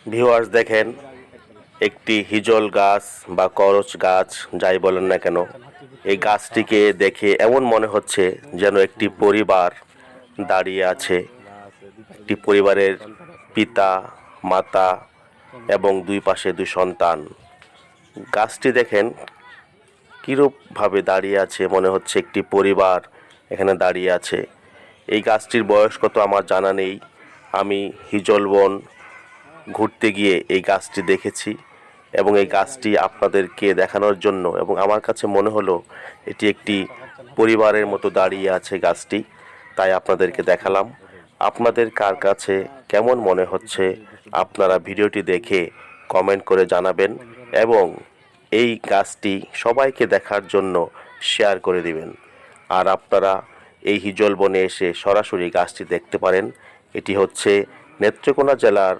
Viewers দেখেন, একটি হিজল গাছ বা করচ গাছ যাই বলেন না কেন, এই গাছটিকে দেখে এমন মনে হচ্ছে যেন একটি পরিবার দাঁড়িয়ে আছে। একটি পরিবারের পিতা, মাতা এবং দুই পাশে দুই সন্তান। গাছটি দেখেন কীরূপভাবে দাঁড়িয়ে আছে, মনে হচ্ছে একটি পরিবার এখানে দাঁড়িয়ে আছে। এই গাছটির বয়স কত আমার জানা নেই। আমি হিজল বন ঘুরতে গিয়ে এই গাছটি দেখেছি এবং এই গাছটি আপনাদেরকে দেখানোর জন্য, এবং আমার কাছে মনে হলো এটি একটি পরিবারের মতো দাঁড়িয়ে আছে গাছটি, তাই আপনাদেরকে দেখালাম। আপনাদের কার কাছে কেমন মনে হচ্ছে আপনারা ভিডিওটি দেখে কমেন্ট করে জানাবেন এবং এই গাছটি সবাইকে দেখার জন্য শেয়ার করে দিবেন। আর আপনারা এই হিজল বনে এসে সরাসরি গাছটি দেখতে পারেন। এটি হচ্ছে নেত্রকোনা জেলার